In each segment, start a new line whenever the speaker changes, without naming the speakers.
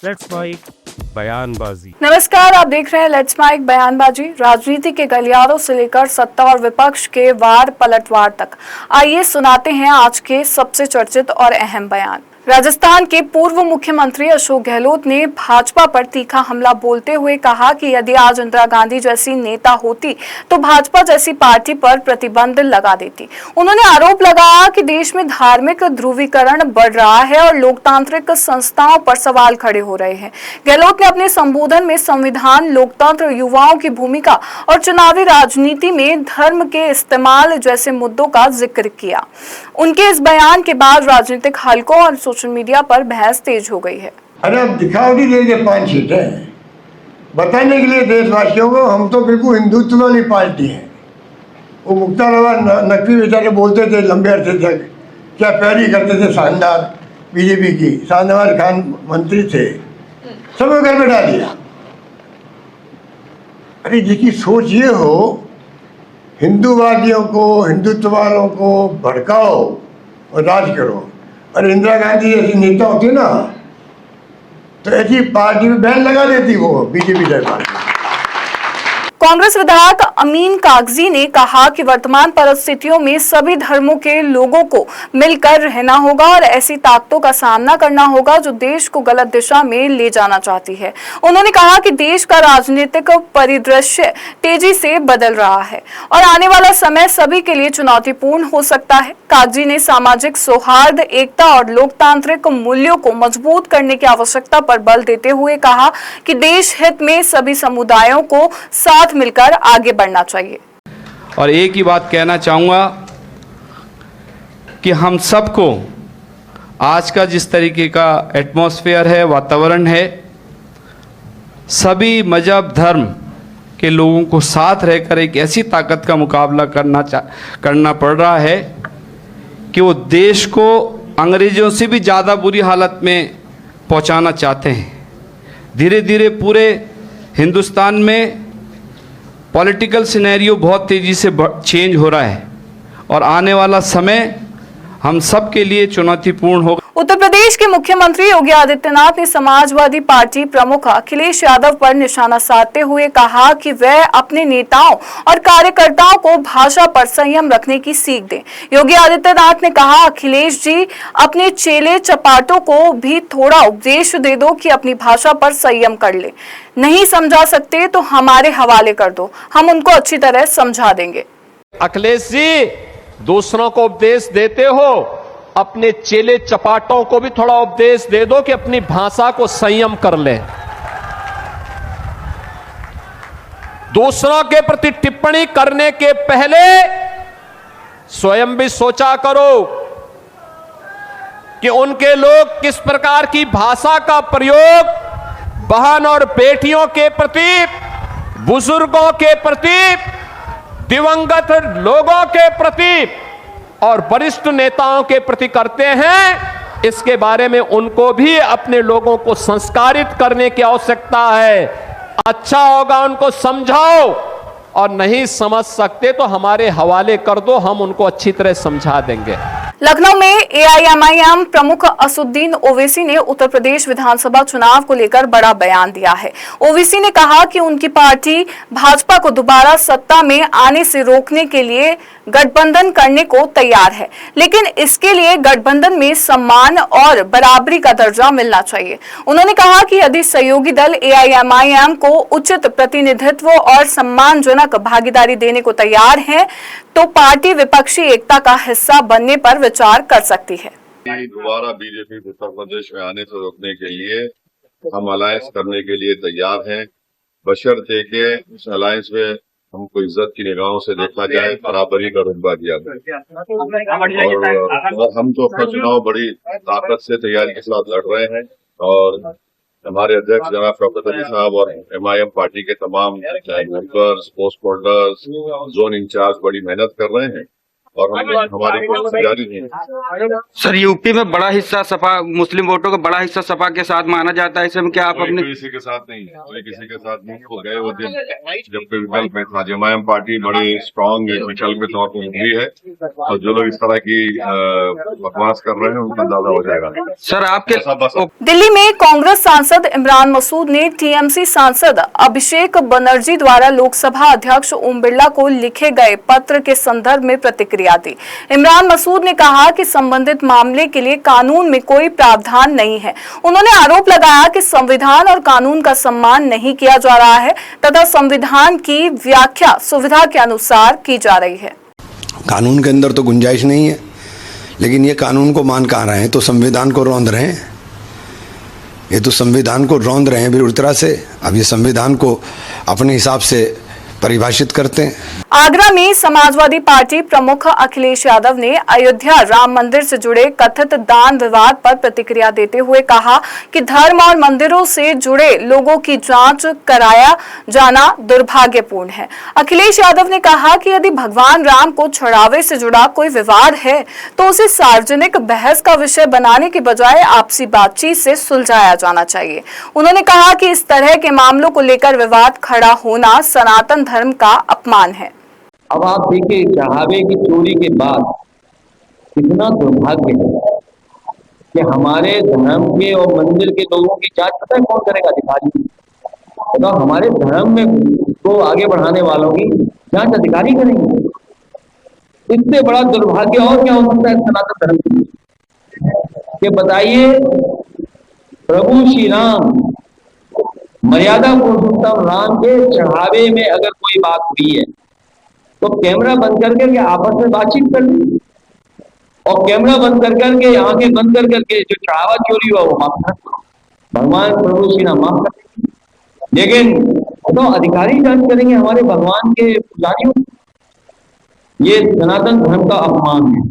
Let's mic बयानबाजी।
नमस्कार, आप देख रहे हैं लेट्स माइक बयानबाजी। राजनीति के गलियारों से लेकर सत्ता और विपक्ष के वार पलटवार तक, आइए सुनाते हैं आज के सबसे चर्चित और अहम बयान। राजस्थान के पूर्व मुख्यमंत्री अशोक गहलोत ने भाजपा पर तीखा हमला बोलते हुए कहा कि यदि आज इंदिरा गांधी जैसी नेता होती तो भाजपा जैसी पार्टी पर प्रतिबंध लगा देती। उन्होंने आरोप लगाया कि देश में धार्मिक ध्रुवीकरण बढ़ रहा है और लोकतांत्रिक संस्थाओं पर सवाल खड़े हो रहे हैं। गहलोत ने अपने संबोधन में संविधान, लोकतंत्र, युवाओं की भूमिका और चुनावी राजनीति में धर्म के इस्तेमाल जैसे मुद्दों का जिक्र किया। उनके इस बयान के बाद राजनीतिक हलकों और सोशल मीडिया पर बहस तेज हो गई है।
अरे अब दिखावटी दे दे 5 सीटें बताने के लिए देशवासियों को हम तो बिल्कुल हिंदुत्व वाली पार्टी है। वो मुख्तार नकवी बेचारे बोलते थे लंबे अरसे तक, क्या प्यारी करते थे, शानदार बीजेपी की शाहनवाज खान मंत्री थे, सब घर में डाल दिया। अरे जिसकी सोच ये हो हिंदूवादियों को, हिंदुत्व वालों को भड़काओ और राज करो। और इंदिरा गांधी जैसी नेता होती ना तो ऐसी पार्टी में बैन लगा देती वो बीजेपी सरकार।
कांग्रेस विधायक अमीन कागजी ने कहा कि वर्तमान परिस्थितियों में सभी धर्मों के लोगों को मिलकर रहना होगा और ऐसी ताकतों का सामना करना होगा जो देश को गलत दिशा में ले जाना चाहती है। उन्होंने कहा कि देश का राजनीतिक परिदृश्य तेजी से बदल रहा है और आने वाला समय सभी के लिए चुनौतीपूर्ण हो सकता है। कागजी ने सामाजिक सौहार्द, एकता और लोकतांत्रिक मूल्यों को मजबूत करने की आवश्यकता पर बल देते हुए कहा कि देश हित में सभी समुदायों को साथ मिलकर आगे बढ़ना चाहिए।
और एक ही बात कहना चाहूँगा कि हम सबको आज का जिस तरीके का एटमॉस्फेयर है, वातावरण है, सभी मजहब धर्म के लोगों को साथ रहकर एक ऐसी ताकत का मुकाबला करना पड़ रहा है कि वो देश को अंग्रेज़ों से भी ज़्यादा बुरी हालत में पहुंचाना चाहते हैं। धीरे धीरे पूरे हिंदुस्तान में पॉलिटिकल सिनेरियो बहुत तेज़ी से चेंज हो रहा है और आने वाला समय हम सब के लिए चुनौतीपूर्ण होगा।
उत्तर प्रदेश के मुख्यमंत्री योगी आदित्यनाथ ने समाजवादी पार्टी प्रमुख अखिलेश यादव पर निशाना साधते हुए कहा कि वह अपने नेताओं और कार्यकर्ताओं को भाषा पर संयम रखने की सीख दें। योगी आदित्यनाथ ने कहा, अखिलेश जी अपने चेले चपाटों को भी थोड़ा उपदेश दे दो कि अपनी भाषा पर संयम कर ले। नहीं समझा सकते तो हमारे हवाले कर दो, हम उनको अच्छी तरह समझा देंगे।
अखिलेश जी दूसरों को उपदेश देते हो, अपने चेले चपाटों को भी थोड़ा उपदेश दे दो कि अपनी भाषा को संयम कर ले। दूसरों के प्रति टिप्पणी करने के पहले स्वयं भी सोचा करो कि उनके लोग किस प्रकार की भाषा का प्रयोग बहन और बेटियों के प्रति, बुजुर्गों के प्रति, दिवंगत लोगों के प्रति और वरिष्ठ नेताओं के प्रति करते हैं। इसके बारे में उनको भी अपने लोगों को संस्कारित करने की आवश्यकता है। अच्छा होगा उनको समझाओ और नहीं समझ सकते तो हमारे हवाले कर दो, हम उनको अच्छी तरह समझा देंगे।
लखनऊ में एआईएमआईएम प्रमुख असदुद्दीन ओवैसी ने उत्तर प्रदेश विधानसभा चुनाव को लेकर बड़ा बयान दिया है। ओवैसी ने कहा कि उनकी पार्टी भाजपा को दोबारा सत्ता में आने से रोकने के लिए गठबंधन करने को तैयार है, लेकिन इसके लिए गठबंधन में सम्मान और बराबरी का दर्जा मिलना चाहिए। उन्होंने कहा कि यदि सहयोगी दल एआईएमआईएम को उचित प्रतिनिधित्व और सम्मानजनक भागीदारी देने को तैयार है तो पार्टी विपक्षी एकता का हिस्सा बनने पर विचार कर सकती है।
दोबारा बीजेपी उत्तर प्रदेश में आने से रोकने के लिए हम अलायंस करने के लिए तैयार हैं, बशर्ते के उस अलायंस में हमको इज्जत की निगाहों से देखा जाए, बराबरी का रुतबा दिया जाए। और हम तो अपना चुनाव बड़ी ताकत से तैयारी के साथ लड़ रहे हैं और हमारे अध्यक्ष जनाब शौकत अली साहब और एमआईएम पार्टी के तमाम workers, post holders, zone incharge बड़ी मेहनत कर रहे हैं और हमारी कोशिश जारी है।
सर यूपी में बड़ा हिस्सा सपा मुस्लिम वोटों का बड़ा हिस्सा सपा के साथ माना जाता है, इसमें क्या आप अपने
किसी के साथ नहीं, कोई किसी के साथ नहीं। वो गए वो दिन जब कोई विकल्प में था। जमायम पार्टी बड़ी स्ट्रांग विकल्प के तौर पर उभरी है और जो लोग इस तरह की बकवास कर रहे हैं उनका अंदाजा हो जाएगा।
सर आपके
दिल्ली में कांग्रेस सांसद इमरान मसूद ने टीएमसी सांसद अभिषेक बनर्जी द्वारा लोकसभा अध्यक्ष ओम बिरला को लिखे गए पत्र के संदर्भ में प्रतिक्रिया दी। इमरान मसूद ने कहा कि संबंधित मामले के लिए कानून में कोई प्रावधान नहीं है। उन्होंने आरोप लगाया कि संविधान और कानून का सम्मान नहीं किया जा रहा है तथा संविधान की व्याख्या सुविधा के अनुसार की जा रही है।
कानून के अंदर तो गुंजाइश नहीं है, लेकिन ये कानून को मान कहाँ रहे हैं, तो संविधान को रौंद रहे हैं। ये तो संविधान को रौंद रहे हैं बुरी तरह से। अब ये संविधान को अपने हिसाब से परिभाषित करते हैं।
आगरा में समाजवादी पार्टी प्रमुख अखिलेश यादव ने अयोध्या राम मंदिर से जुड़े कथित दान विवाद पर प्रतिक्रिया देते हुए कहा कि धर्म और मंदिरों से जुड़े लोगों की जांच कराया जाना दुर्भाग्यपूर्ण है। अखिलेश यादव ने कहा कि यदि भगवान राम को छुड़ावे से जुड़ा कोई विवाद है तो उसे सार्वजनिक बहस का विषय बनाने के बजाय आपसी बातचीत से सुलझाया जाना चाहिए। उन्होंने कहा कि इस तरह के मामलों को लेकर विवाद खड़ा होना सनातन धर्म का अपमान है।
अब आप देखिए, चढ़ावे की चोरी के बाद कितना दुर्भाग्य है कि हमारे धर्म के और मंदिर के लोगों की जांच पता है कौन करेगा? अधिकारी। तो हमारे धर्म में को आगे बढ़ाने वालों की जांच अधिकारी करेंगे। इससे बड़ा दुर्भाग्य और क्या हो सकता है सनातन धर्म के लिए? कि बताइए, प्रभु श्री राम मर्यादा पुरुषोत्तम राम के चढ़ावे में अगर कोई बात हुई है तो कैमरा बंद करके आपस में बातचीत कर ली और कैमरा बंद करके आंखें बंद करके जो चढ़ावा चोरी हुआ वो माफ कर, भगवान प्रभु श्री राम माफ कर। लेकिन तो अधिकारी जांच करेंगे हमारे भगवान के पुजारियों। ये सनातन धर्म का अपमान है।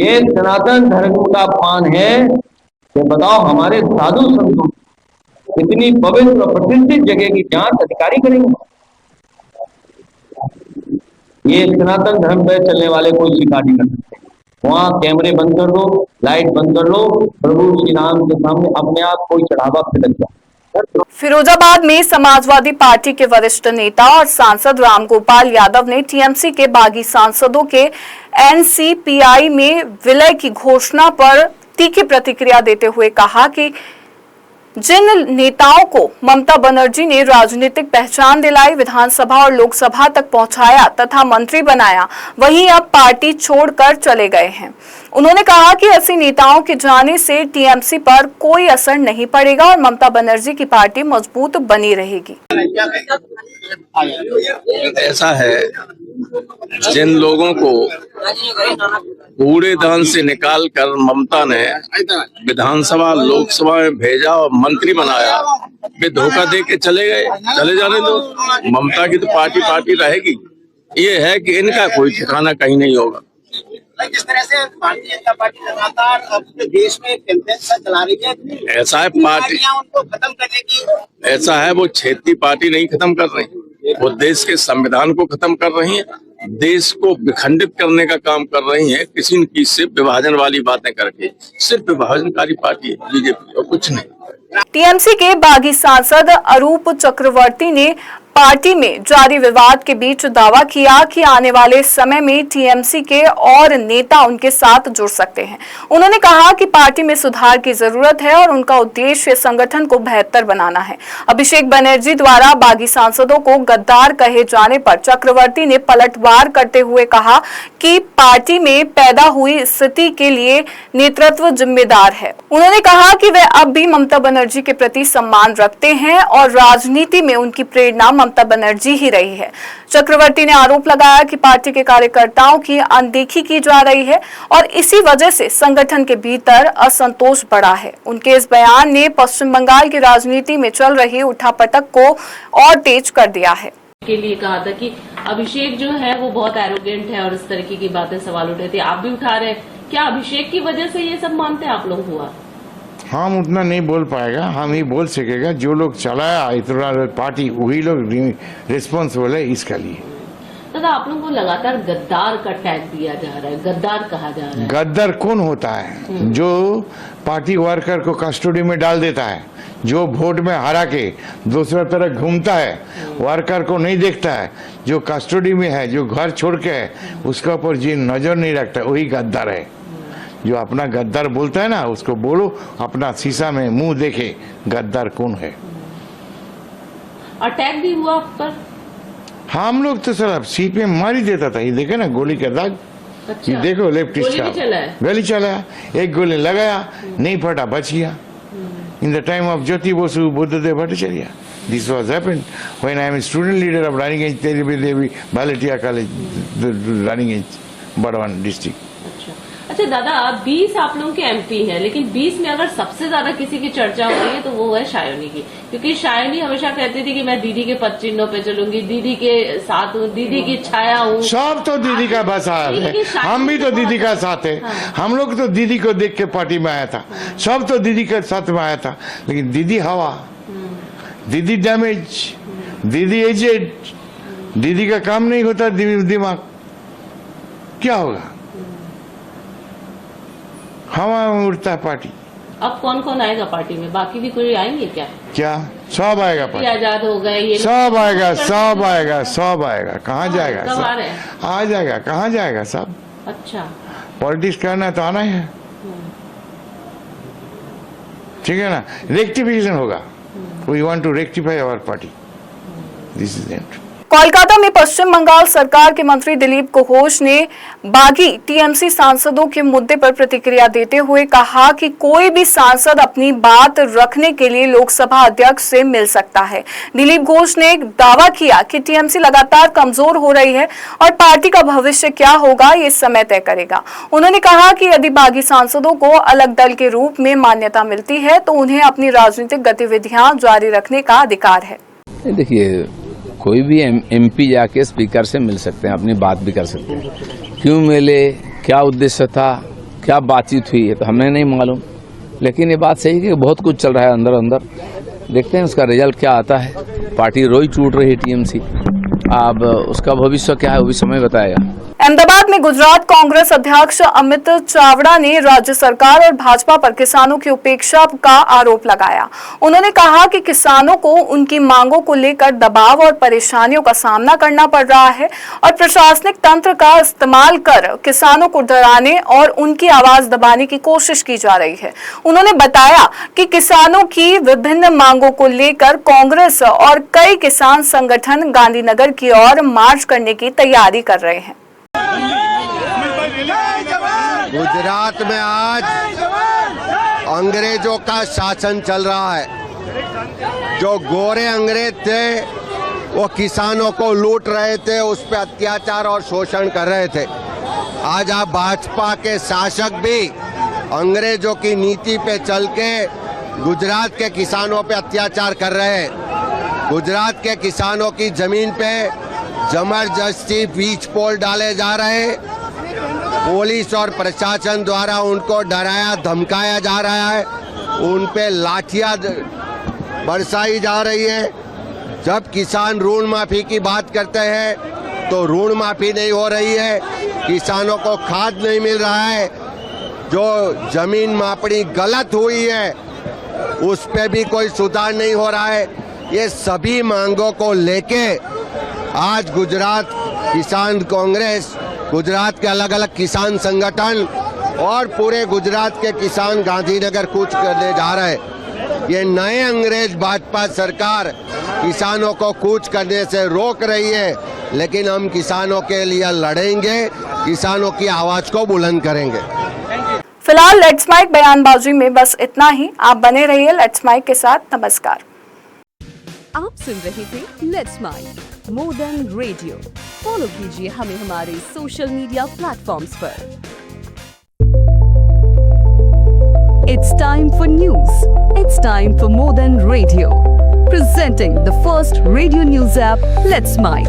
ये सनातन धर्म का अपमान है कि बताओ हमारे साधु संतों इतनी पवित्र और प्रतिष्ठित जगह की जांच अधिकारी करेंगे। ये सनातन धर्म पर चलने वाले कोई स्वीकार नहीं कर सकते। वहां कैमरे बंद कर दो, लाइट बंद कर लो, प्रभु श्री राम के सामने अपने आप कोई चढ़ावा फिलक जाए।
फिरोजाबाद में समाजवादी पार्टी के वरिष्ठ नेता और सांसद रामगोपाल यादव ने टीएमसी के बागी सांसदों के एनसीपीआई में विलय की घोषणा पर तीखी प्रतिक्रिया देते हुए कहा कि जिन नेताओं को ममता बनर्जी ने राजनीतिक पहचान दिलाई, विधानसभा और लोकसभा तक पहुंचाया तथा मंत्री बनाया, वहीं अब पार्टी छोड़कर चले गए हैं। उन्होंने कहा कि ऐसे नेताओं के जाने से टीएमसी पर कोई असर नहीं पड़ेगा और ममता बनर्जी की पार्टी मजबूत बनी रहेगी।
ऐसा है, जिन लोगों को कूड़ेदान से निकाल कर ममता ने विधानसभा लोकसभा में भेजा और मंत्री बनाया, वे धोखा दे के चले गए। चले जाने दो, ममता की तो पार्टी रहेगी। ये है कि इनका कोई ठिकाना कहीं नहीं होगा।
जिस तरह से भारतीय जनता पार्टी लगातार अपने देश में कैंपेन चला रही है,
ऐसा है पार्टी
उनको खत्म करने की,
ऐसा है वो क्षेत्रीय पार्टी नहीं खत्म कर रही, वो देश के संविधान को खत्म कर रही है, देश को विखंडित करने का काम कर रही है, किसी न किसी से विभाजन वाली बातें करके। सिर्फ विभाजनकारी पार्टी है बीजेपी और कुछ नहीं।
टीएमसी के बागी सांसद अरूप चक्रवर्ती ने पार्टी में जारी विवाद के बीच दावा किया कि आने वाले समय में टीएमसी के और नेता उनके साथ जुड़ सकते हैं। उन्होंने कहा कि पार्टी में सुधार की जरूरत है और उनका उद्देश्य संगठन को बेहतर बनाना है। अभिषेक बनर्जी द्वारा बागी सांसदों को गद्दार कहे जाने पर चक्रवर्ती ने पलटवार करते हुए कहा कि पार्टी में पैदा हुई स्थिति के लिए नेतृत्व जिम्मेदार है। उन्होंने कहा कि वे अब भी ममता बनर्जी के प्रति सम्मान रखते हैं और राजनीति में उनकी प्रेरणा ममता बनर्जी ही रही है। चक्रवर्ती ने आरोप लगाया कि पार्टी के कार्यकर्ताओं की अनदेखी की जा रही है और इसी वजह से संगठन के भीतर असंतोष बढ़ा है। उनके इस बयान ने पश्चिम बंगाल की राजनीति में चल रही उठापटक को और तेज कर दिया है।
के लिए कहा था कि अभिषेक जो है वो बहुत एरोगेंट है और इस तरीके की बातें सवाल उठे थे, आप भी उठा रहे हैं। क्या अभिषेक की वजह से ये सब मानते हैं आप लोग हुआ?
हम उतना नहीं बोल पाएगा, हम ही बोल सकेगा जो लोग चलाया इतना पार्टी वही लोग रिस्पॉन्सिबल है इसके लिए।
दादा आप लोगों को लगातार गद्दार का टैग दिया जा रहा है, गद्दार कहा जा रहा है।
गद्दार कौन होता है? जो पार्टी वर्कर को कस्टडी में डाल देता है, जो वोट में हरा के दूसरा तरफ घूमता है, वर्कर को नहीं देखता है, जो कस्टडी में है, जो घर छोड़ के है, उसका ऊपर जी नजर नहीं रखता, वही गद्दार है। जो अपना गद्दार बोलता है ना, उसको बोलो अपना शीशा में मुंह देखे गद्दार कौन है।
अटैक भी हुआ आप पर?
हम लोग तो सर सीट में मार ही देता था। ये देखे ना गोली का दाग।
अच्छा।
ये देखो लेफ्ट
गोली भी चला है?
गोली चला, एक गोली लगाया, नहीं फटा, बच गया। In the time of Jyoti Basu Buddhadeb Bhattacharya, this was happened when I am student leader of Raniganj तेलबी देवी भालेटिया कॉलेज, रानीगंज, बड़वान डिस्ट्रिक्ट।
अच्छा दादा, 20 आप लोगों के एमपी हैं, लेकिन 20 में अगर सबसे ज्यादा किसी की चर्चा हो रही है तो वो है शायोनी की, क्योंकि शायोनी हमेशा कहती थी कि मैं दीदी के पद चिन्हों पे चलूंगी, दीदी के साथ हूँ, दीदी की छाया हूँ।
सब तो दीदी का बस हाल है, हम भी तो दीदी का साथ है। हम लोग तो दीदी को देख के पार्टी में आया था, सब तो दीदी के साथ में आया था, लेकिन दीदी हवा, दीदी डैमेज, दीदी एजेड, दीदी का काम नहीं होता, दिमाग क्या होगा? हवा में उड़ता है पार्टी।
अब कौन कौन आएगा पार्टी में? बाकी भी कोई आएंगे क्या?
क्या सब आएगा पार्टी?
आजाद हो गए ये,
सब आएगा, सब आएगा, सब आएगा। कहाँ जाएगा?
कब आ रहे हैं?
आ जाएगा, कहाँ जाएगा सब?
अच्छा,
पॉलिटिक्स करना है तो आना है, ठीक है ना? रेक्टिफिकेशन होगा। We want to rectify our party, this is it.
Kolkata में पश्चिम बंगाल सरकार के मंत्री दिलीप घोष ने बागी टीएमसी सांसदों के मुद्दे पर प्रतिक्रिया देते हुए कहा कि कोई भी सांसद अपनी बात रखने के लिए लोकसभा अध्यक्ष से मिल सकता है। दिलीप घोष ने एक दावा किया कि टीएमसी लगातार कमजोर हो रही है और पार्टी का भविष्य क्या होगा ये समय तय करेगा। उन्होंने कहा कि यदि बागी सांसदों को अलग दल के रूप में मान्यता मिलती है तो उन्हें अपनी राजनीतिक गतिविधियां जारी रखने का अधिकार है।
देखिए, कोई भी एमपी जाके स्पीकर से मिल सकते हैं, अपनी बात भी कर सकते हैं। क्यों मिले, क्या उद्देश्य था, क्या बातचीत हुई है तो हमें नहीं मालूम, लेकिन ये बात सही है कि बहुत कुछ चल रहा है अंदर अंदर। देखते हैं उसका रिजल्ट क्या आता है। पार्टी रोई टूट रही है टीएमसी, अब उसका भविष्य क्या है वो भी समय बताएगा।
अहमदाबाद में गुजरात कांग्रेस अध्यक्ष अमित चावड़ा ने राज्य सरकार और भाजपा पर किसानों की उपेक्षा का आरोप लगाया। उन्होंने कहा कि किसानों को उनकी मांगों को लेकर दबाव और परेशानियों का सामना करना पड़ रहा है और प्रशासनिक तंत्र का इस्तेमाल कर किसानों को डराने और उनकी आवाज दबाने की कोशिश की जा रही है। उन्होंने बताया कि किसानों की विभिन्न मांगों को लेकर कांग्रेस और कई किसान संगठन गांधीनगर की ओर मार्च करने की तैयारी कर रहे हैं।
गुजरात में आज अंग्रेजों का शासन चल रहा है। जो गोरे अंग्रेज थे वो किसानों को लूट रहे थे, उस पर अत्याचार और शोषण कर रहे थे। आज आप भाजपा के शासक भी अंग्रेजों की नीति पे चल के गुजरात के किसानों पे अत्याचार कर रहे हैं। गुजरात के किसानों की जमीन पे जबरदस्ती बीज पोल डाले जा रहे हैं। पुलिस और प्रशासन द्वारा उनको डराया धमकाया जा रहा है, उन पे लाठियां बरसाई जा रही है। जब किसान ऋण माफी की बात करते हैं तो ऋण माफी नहीं हो रही है, किसानों को खाद नहीं मिल रहा है, जो जमीन मापनी गलत हुई है उस पे भी कोई सुधार नहीं हो रहा है। ये सभी मांगों को लेके आज गुजरात किसान कांग्रेस, गुजरात के अलग अलग किसान संगठन और पूरे गुजरात के किसान गांधीनगर कूच करने जा रहे हैं। ये नए अंग्रेज भाजपा सरकार किसानों को कूच करने से रोक रही है, लेकिन हम किसानों के लिए लड़ेंगे, किसानों की आवाज को बुलंद करेंगे।
फिलहाल लेट्स माइक बयानबाजी में बस इतना ही। आप बने रहिए लेट्स माइक के साथ। नमस्कार।
आप सुन रहे थे let's mike more than radio. Follow कीजिए हमें हमारे सोशल मीडिया प्लेटफॉर्म्स पर। It's time for news. It's time for more than radio. Presenting the first radio news app, Let's Mic.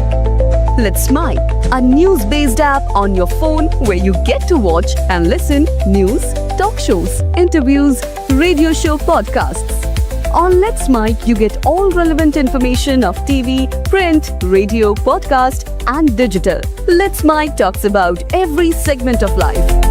Let's Mic, a news-based app on your phone where you get to watch and listen news, talk shows, interviews, radio show podcasts, On Let's Mic, you get all relevant information of TV, print, radio, podcast, and digital. Let's Mic talks about every segment of life.